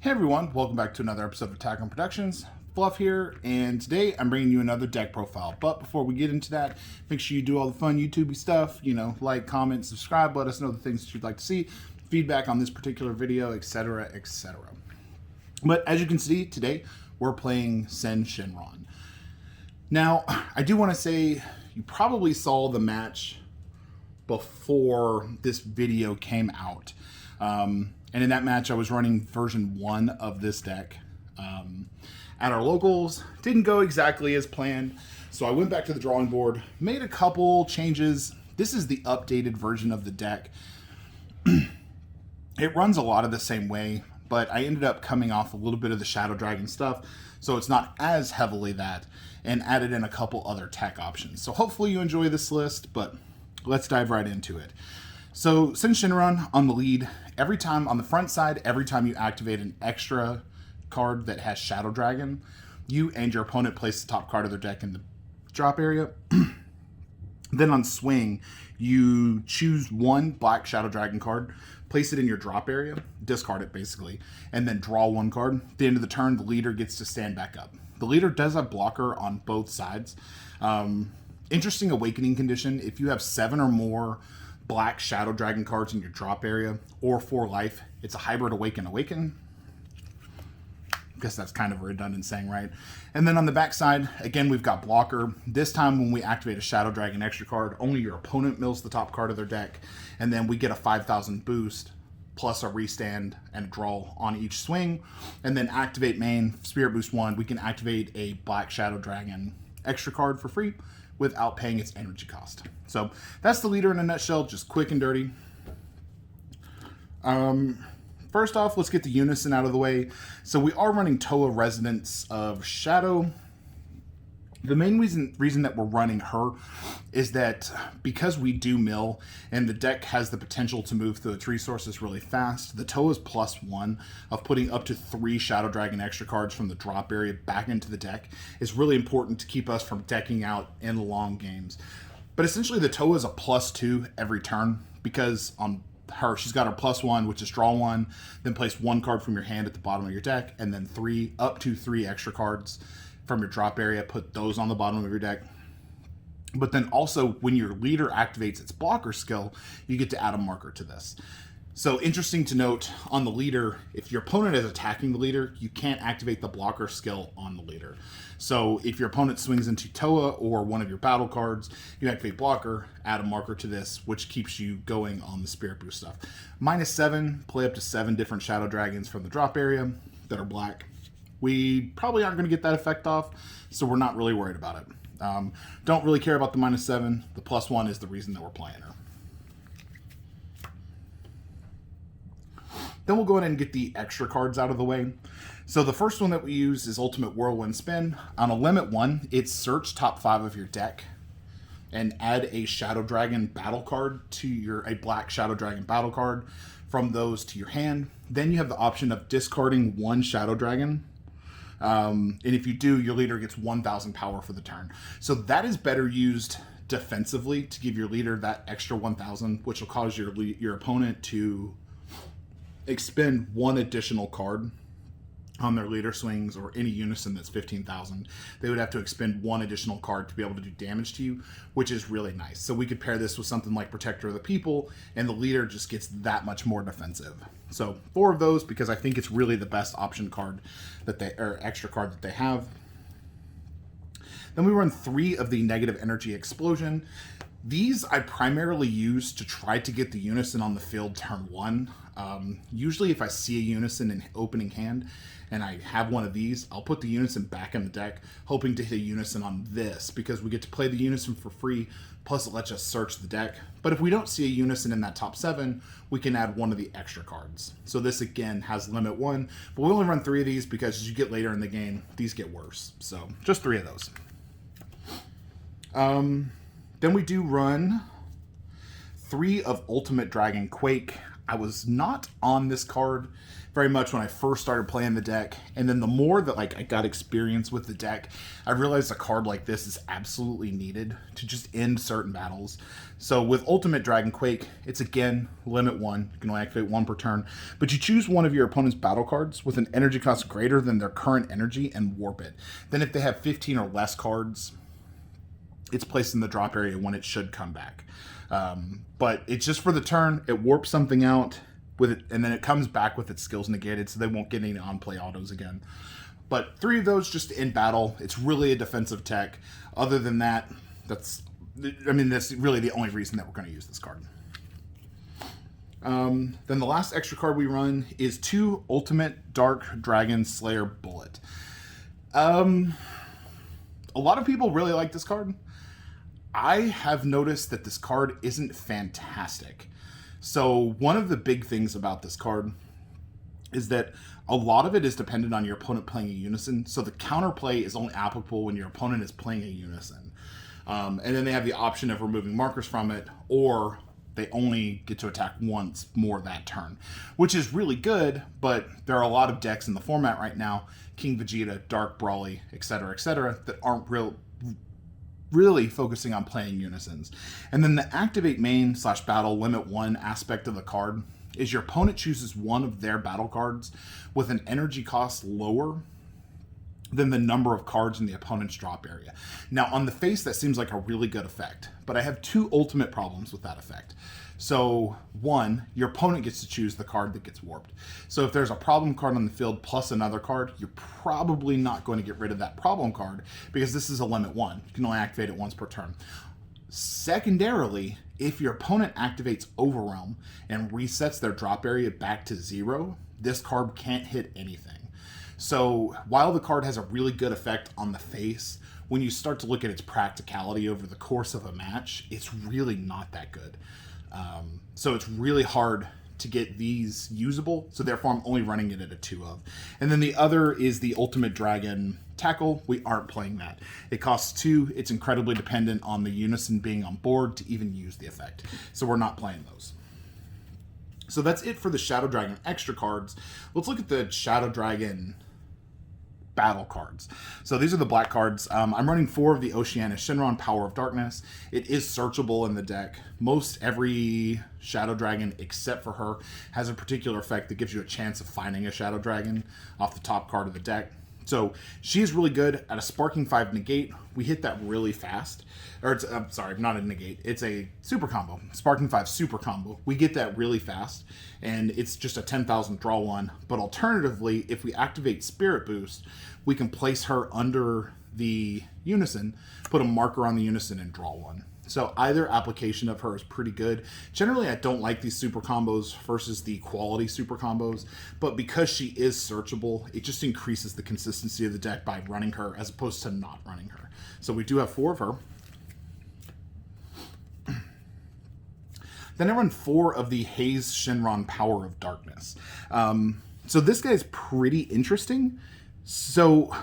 Hey everyone, welcome back to another episode of Attack on Productions. Fluf here, and today I'm bringing you another deck profile. But before we get into that, make sure you do all the fun YouTubey stuff, like, comment, subscribe, let us know the things that you'd like to see, feedback on this particular video, etc., etc. But as you can see, today we're playing Syn Shenron. Now, I do want to say, you probably saw the match before this video came out. And in that match, I was running version 1 of this deck. At our locals, didn't go exactly as planned. So I went back to the drawing board, made a couple changes. This is the updated version of the deck. It runs a lot of the same way, but I ended up coming off a little bit of the Shadow Dragon stuff, so it's not as heavily that, and added in a couple other tech options. So hopefully you enjoy this list, but let's dive right into it. So Syn Shenron on the lead. Every time on the front side, every time you activate an extra card that has Shadow Dragon, you and your opponent place the top card of their deck in the drop area. Then on swing, you choose one black Shadow Dragon card, place it in your drop area, discard it basically, and then draw one card. At the end of the turn, the leader gets to stand back up. The leader does have blocker on both sides. Interesting awakening condition. If you have 7 or more black Shadow Dragon cards in your drop area, or 4 life, it's a hybrid awaken. Guess that's kind of a redundant saying, right? And then on the back side, again, we've got blocker. This time when we activate a Shadow Dragon extra card, only your opponent mills the top card of their deck, and then we get a 5,000 boost plus a restand and a draw on each swing. And then activate main, Spirit Boost 1, we can activate a black Shadow Dragon extra card for free without paying its energy cost. So that's the leader in a nutshell, just quick and dirty. First off, let's get the unison out of the way. So we are running Toa Resonance of Shadow. The main reason that we're running her is that because we do mill and the deck has the potential to move through its resources really fast, the Toa's +1 of putting up to 3 Shadow Dragon extra cards from the drop area back into the deck is really important to keep us from decking out in long games. But essentially the Toa is a +2 every turn because on her, she's got her +1, which is draw 1, then place 1 card from your hand at the bottom of your deck, and then up to 3 extra cards from your drop area, put those on the bottom of your deck. But then also when your leader activates its blocker skill, you get to add a marker to this. So interesting to note on the leader, if your opponent is attacking the leader, you can't activate the blocker skill on the leader. So if your opponent swings into Toa or one of your battle cards, you activate blocker, add a marker to this, which keeps you going on the Spirit Boost stuff. -7, play up to 7 different Shadow Dragons from the drop area that are black. We probably aren't going to get that effect off, so we're not really worried about it. Don't really care about the -7. The +1 is the reason that we're playing her. Then we'll go ahead and get the extra cards out of the way. So the first one that we use is Ultimate Whirlwind Spin. On a limit 1, it's search top 5 of your deck and add a Shadow Dragon battle card to a black Shadow Dragon battle card from those to your hand. Then you have the option of discarding 1 Shadow Dragon. And if you do, your leader gets 1,000 power for the turn. So that is better used defensively to give your leader that extra 1,000, which will cause your opponent to expend 1 additional card on their leader swings, or any unison that's 15,000. They would have to expend 1 additional card to be able to do damage to you, which is really nice. So we could pair this with something like Protector of the People, and the leader just gets that much more defensive. So 4 of those, because I think it's really the best option card or extra card that they have. Then we run 3 of the Negative Energy Explosion. These I primarily use to try to get the unison on the field turn 1. Usually if I see a unison in opening hand and I have one of these, I'll put the unison back in the deck, hoping to hit a unison on this, because we get to play the unison for free, plus it lets us search the deck. But if we don't see a unison in that top 7, we can add 1 of the extra cards. So this again has limit 1, but we only run 3 of these because as you get later in the game, these get worse. So just 3 of those. Then we do run 3 of Ultimate Dragon Quake. I was not on this card very much when I first started playing the deck. And then the more that like I got experience with the deck, I realized a card like this is absolutely needed to just end certain battles. So with Ultimate Dragon Quake, it's again limit 1. You can only activate 1 per turn, but you choose one of your opponent's battle cards with an energy cost greater than their current energy and warp it. Then if they have 15 or less cards, it's placed in the drop area when it should come back. But it's just for the turn. It warps something out with it, and then it comes back with its skills negated, so they won't get any on-play autos again. But 3 of those just to end battle. It's really a defensive tech. Other than that, that's really the only reason that we're going to use this card. Then the last extra card we run is 2 Ultimate Dark Dragon Slayer Bullet. A lot of people really like this card. I have noticed that this card isn't fantastic. So one of the big things about this card is that a lot of it is dependent on your opponent playing a unison. So the counterplay is only applicable when your opponent is playing a unison. And then they have the option of removing markers from it, or they only get to attack once more that turn, which is really good, but there are a lot of decks in the format right now, King Vegeta, Dark Brawly, etc., that aren't really focusing on playing unisons. And then the activate main / battle limit 1 aspect of the card is your opponent chooses one of their battle cards with an energy cost lower than the number of cards in the opponent's drop area. Now, on the face, that seems like a really good effect, but I have 2 ultimate problems with that effect. So, 1, your opponent gets to choose the card that gets warped. So if there's a problem card on the field plus another card, you're probably not going to get rid of that problem card because this is a limit 1. You can only activate it once per turn. Secondarily, if your opponent activates Overwhelm and resets their drop area back to 0, this card can't hit anything. So while the card has a really good effect on the face, when you start to look at its practicality over the course of a match, it's really not that good. So it's really hard to get these usable, so therefore I'm only running it at a 2 of. And then the other is the Ultimate Dragon Tackle. We aren't playing that. It costs 2. It's incredibly dependent on the unison being on board to even use the effect. So we're not playing those. So that's it for the Shadow Dragon extra cards. Let's look at the Shadow Dragon battle cards. So these are the black cards. I'm running 4 of the Syn Shenron Power of Darkness. It is searchable in the deck. Most every Shadow Dragon, except for her, has a particular effect that gives you a chance of finding a Shadow Dragon off the top card of the deck. So she's really good at a Sparking 5 negate. We hit that really fast. Or it's, sorry, not a negate. It's a super combo. Sparking 5 super combo. We get that really fast, and it's just a 10,000 draw 1. But alternatively, if we activate Spirit Boost, we can place her under the unison, put a marker on the unison, and draw 1. So either application of her is pretty good. Generally, I don't like these super combos versus the quality super combos, but because she is searchable, it just increases the consistency of the deck by running her as opposed to not running her. So we do have 4 of her. Then I run 4 of the Syn Shenron Power of Darkness. So this guy's pretty interesting. So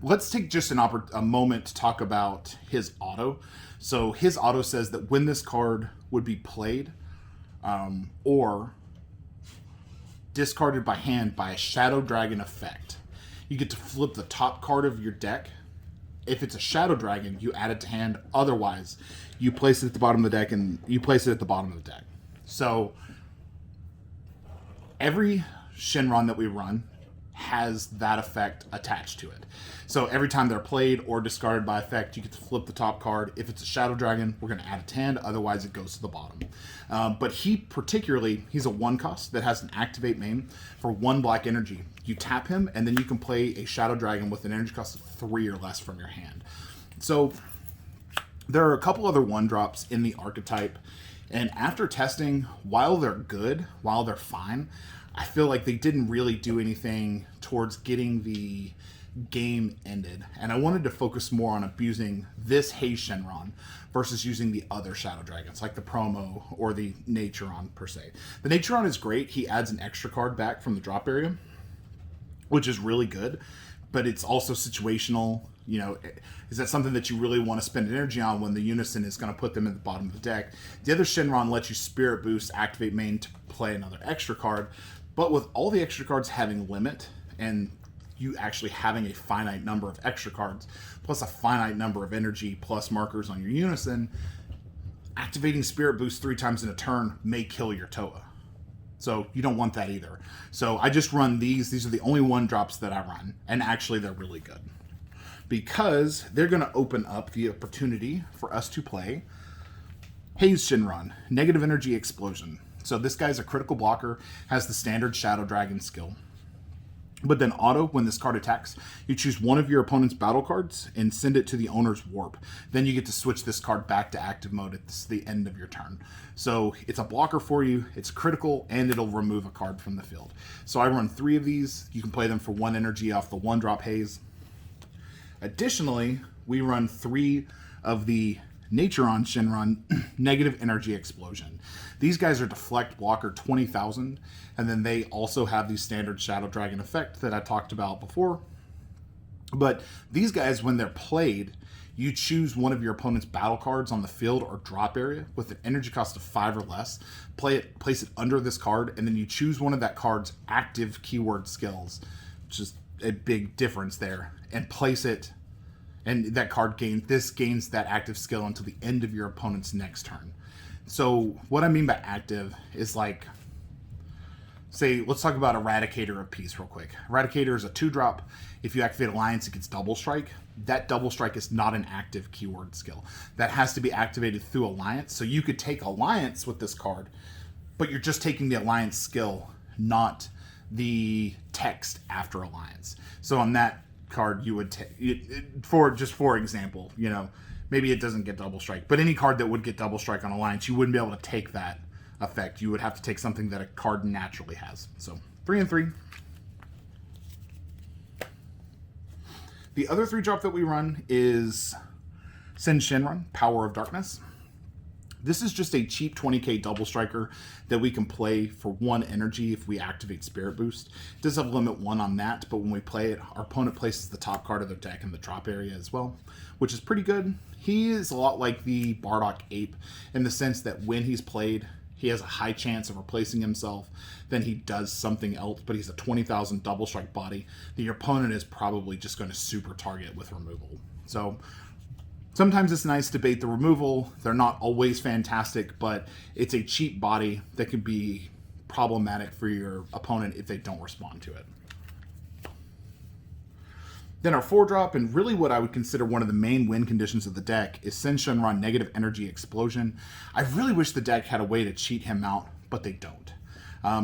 let's take just a moment to talk about his auto. So his auto says that when this card would be played or discarded by hand by a Shadow Dragon effect, you get to flip the top card of your deck. If it's a Shadow Dragon, you add it to hand. Otherwise, you place it at the bottom of the deck, and you place it at the bottom of the deck. So every Shenron that we run has that effect attached to it. So every time they're played or discarded by effect, you get to flip the top card. If it's a Shadow Dragon, we're going to add it to hand. Otherwise, it goes to the bottom. But he's a 1 cost that has an activate main for 1 black energy. You tap him, and then you can play a Shadow Dragon with an energy cost of 3 or less from your hand. So there are a couple other 1-drops in the archetype, and after testing, while they're good, while they're fine, I feel like they didn't really do anything towards getting the game ended. And I wanted to focus more on abusing this Syn Shenron versus using the other Shadow Dragons, like the promo or the Naturon per se. The Naturon is great. He adds an extra card back from the drop area, which is really good, but it's also situational. You know, is that something that you really want to spend energy on when the unison is going to put them at the bottom of the deck? The other Shenron lets you Spirit Boost, activate main to play another extra card, But with all the extra cards having limit, and you actually having a finite number of extra cards, plus a finite number of energy, plus markers on your unison, activating Spirit Boost 3 times in a turn may kill your Toa. So you don't want that either. So I just run these. These are the only 1-drops that I run. And actually, they're really good. Because they're going to open up the opportunity for us to play Syn Shenron, Negative Energy Explosion. So this guy's a critical blocker, has the standard Shadow Dragon skill. But then auto, when this card attacks, you choose one of your opponent's battle cards and send it to the owner's warp. Then you get to switch this card back to active mode at the end of your turn. So it's a blocker for you, it's critical, and it'll remove a card from the field. So I run 3 of these. You can play them for 1 energy off the 1-drop haze. Additionally, we run 3 of the Naturon Shenron, Negative Energy Explosion. These guys are deflect blocker 20,000, and then they also have the standard Shadow Dragon effect that I talked about before. But these guys, when they're played, you choose one of your opponent's battle cards on the field or drop area with an energy cost of 5 or less, place it under this card, and then you choose one of that card's active keyword skills, which is a big difference there, and place it. And that card gains that active skill until the end of your opponent's next turn. So what I mean by active is like, say, let's talk about Eradicator of Peace real quick. Eradicator is a 2-drop. If you activate Alliance, it gets Double Strike. That Double Strike is not an active keyword skill. That has to be activated through Alliance. So you could take Alliance with this card, but you're just taking the Alliance skill, not the text after Alliance. So on that card, you would take, for example, you know, maybe it doesn't get Double Strike, but any card that would get Double Strike on Alliance, you wouldn't be able to take that effect. You would have to take something that a card naturally has. So 3 and 3. The other 3-drop that we run is Syn Shenron, Power of Darkness. This is just a cheap 20k double striker that we can play for 1 energy if we activate Spirit Boost. It does have limit 1 on that, but when we play it, our opponent places the top card of their deck in the drop area as well, which is pretty good. He is a lot like the Bardock Ape in the sense that when he's played, he has a high chance of replacing himself. Then he does something else, but he's a 20,000 double strike body that your opponent is probably just going to super target with removal. So sometimes it's nice to bait the removal. They're not always fantastic, but it's a cheap body that could be problematic for your opponent if they don't respond to it. Then our 4-drop, and really what I would consider one of the main win conditions of the deck, is Syn Shenron, Negative Energy Explosion. I really wish the deck had a way to cheat him out, but they don't.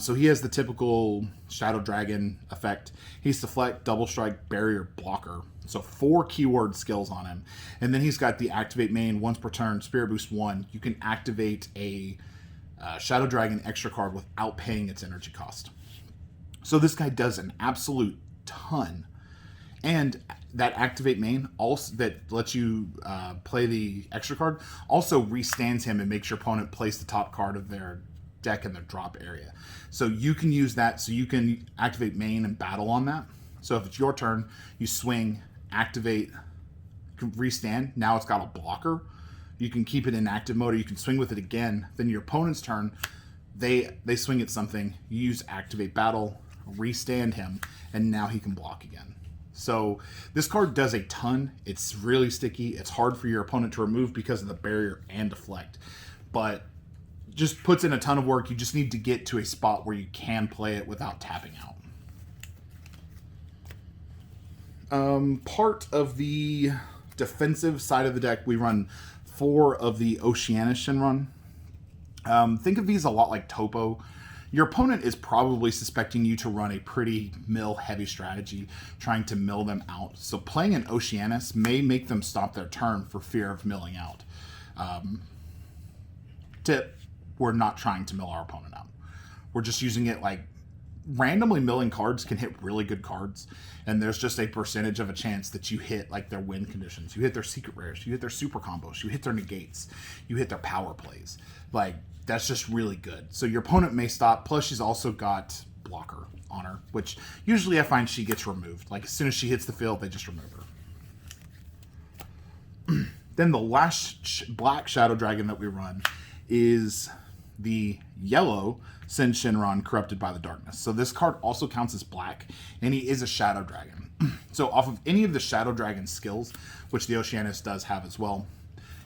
So he has the typical Shadow Dragon effect. He's Deflect, Double Strike, Barrier, Blocker. So 4 keyword skills on him. And then he's got the Activate main, once per turn, Spirit Boost 1. You can activate a Shadow Dragon extra card without paying its energy cost. So this guy does an absolute ton. And that Activate main also that lets you play the extra card also restands him and makes your opponent place the top card of their deck in their drop area. So you can use that, so you can activate main and battle on that. So if it's your turn, you swing, activate, restand. Now it's got a blocker. You can keep it in active mode, or you can swing with it again. Then your opponent's turn, they swing at something. You use activate battle, restand him, and now he can block again. So this card does a ton. It's really sticky. It's hard for your opponent to remove because of the barrier and deflect, but just puts in a ton of work. You just need to get to a spot where you can play it without tapping out. Part of the defensive side of the deck, we run 4 of the Oceanus Shenron. Think of these a lot like Topo. Your opponent is probably suspecting you to run a pretty mill-heavy strategy, trying to mill them out. So playing an Oceanus may make them stop their turn for fear of milling out. Tip, we're not trying to mill our opponent out. We're just using it like randomly milling cards can hit really good cards, and there's just a percentage of a chance that you hit like their win conditions. You hit their secret rares, you hit their super combos, you hit their negates, you hit their power plays. Like, that's just really good. So your opponent may stop, plus she's also got blocker on her, which usually I find she gets removed. Like, as soon as she hits the field, they just remove her. Then the last black Shadow Dragon that we run is the yellow Syn Shenron, Corrupted by the Darkness. So this card also counts as black, and he is a Shadow Dragon. So off of any of the Shadow Dragon skills, which the Oceanus does have as well,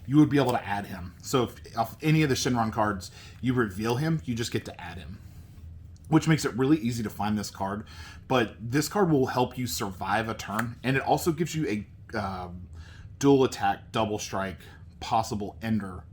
you would be able to add him. So if off any of the Shenron cards you reveal him, you just get to add him, which makes it really easy to find this card. But this card will help you survive a turn, and it also gives you a dual attack, double strike, possible ender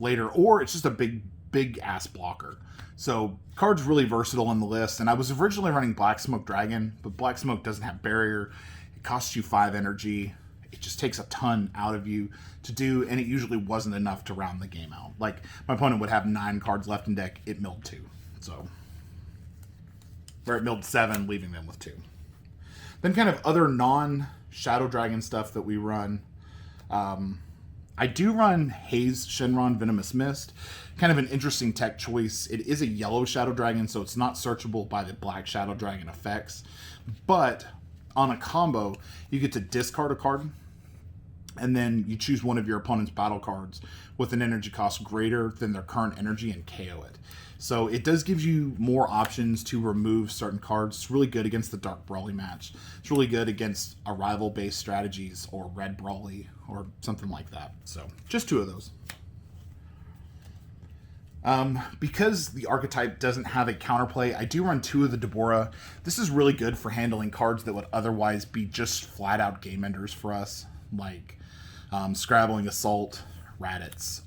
later, or it's just a big ass blocker. So card's really versatile in the list, and I was originally running Black Smoke Dragon, but Black Smoke doesn't have barrier. It costs you 5 energy. It just takes a ton out of you to do, and it usually wasn't enough to round the game out. Like, my opponent would have 9 cards left in deck, it milled 2. So, or it milled 7, leaving them with 2. Then kind of other non-Shadow Dragon stuff that we run. I do run Haze Shenron Venomous Mist. Kind of an interesting tech choice. It is a yellow Shadow Dragon, so it's not searchable by the black Shadow Dragon effects. But on a combo, you get to discard a card, and then you choose one of your opponent's battle cards with an energy cost greater than their current energy and KO it. So it does give you more options to remove certain cards. It's really good against the Dark Brawly match. It's really good against arrival-based strategies or Red Brawly or something like that. So just 2 of those. Because the archetype doesn't have a counterplay, I do run 2 of the Deborah. This is really good for handling cards that would otherwise be just flat-out game enders for us, like Scrabbling Assault, Raditz,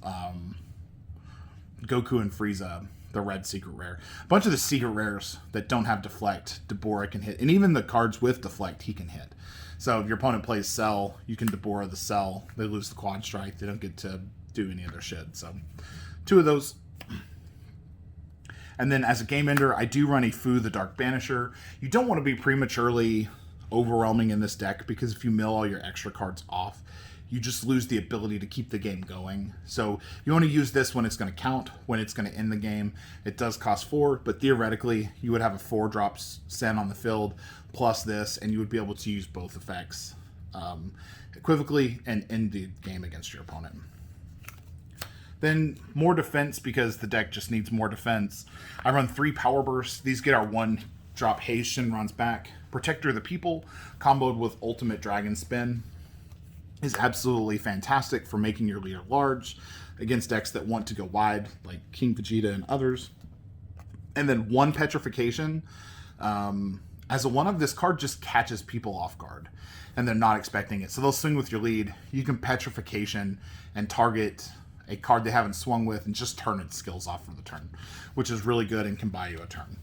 Goku and Frieza, the red secret rare. A bunch of the secret rares that don't have deflect, Deborah can hit. And even the cards with deflect, he can hit. So if your opponent plays Cell, you can Deborah the Cell. They lose the quad strike. They don't get to do any other shit. So 2 of those. And then as a game ender, I do run a Fu the Dark Banisher. You don't want to be prematurely overwhelming in this deck, because if you mill all your extra cards off, you just lose the ability to keep the game going. So you want to use this when it's going to count, when it's going to end the game. It does cost 4, but theoretically, you would have a 4-drop Sen on the field, plus this, and you would be able to use both effects equivocally and end the game against your opponent. Then more defense, because the deck just needs more defense. I run 3 Power Bursts. These get our 1-drop Haze Shenron's back. Protector of the People, comboed with Ultimate Dragon Spin, is absolutely fantastic for making your leader large against decks that want to go wide, like King Vegeta and others. And then 1 Petrification. As a 1-of, this card just catches people off guard, and they're not expecting it. So they'll swing with your lead. You can Petrification and target a card they haven't swung with and just turn its skills off for the turn, which is really good and can buy you a turn.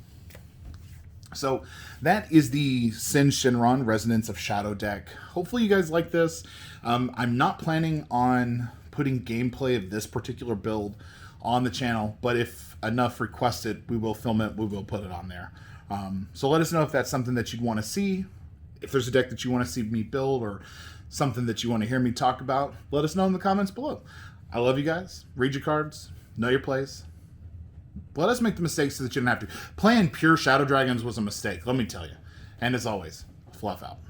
So that is the Syn Shenron Resonance of Shadow deck. Hopefully you guys like this. I'm not planning on putting gameplay of this particular build on the channel, but if enough request it, we will film it, we will put it on there. So let us know if that's something that you'd want to see. If there's a deck that you want to see me build or something that you want to hear me talk about, let us know in the comments below. I love you guys. Read your cards. Know your plays. Let us make the mistakes so that you don't have to. Playing pure Shadow Dragons was a mistake, let me tell you. And as always, Fluf out.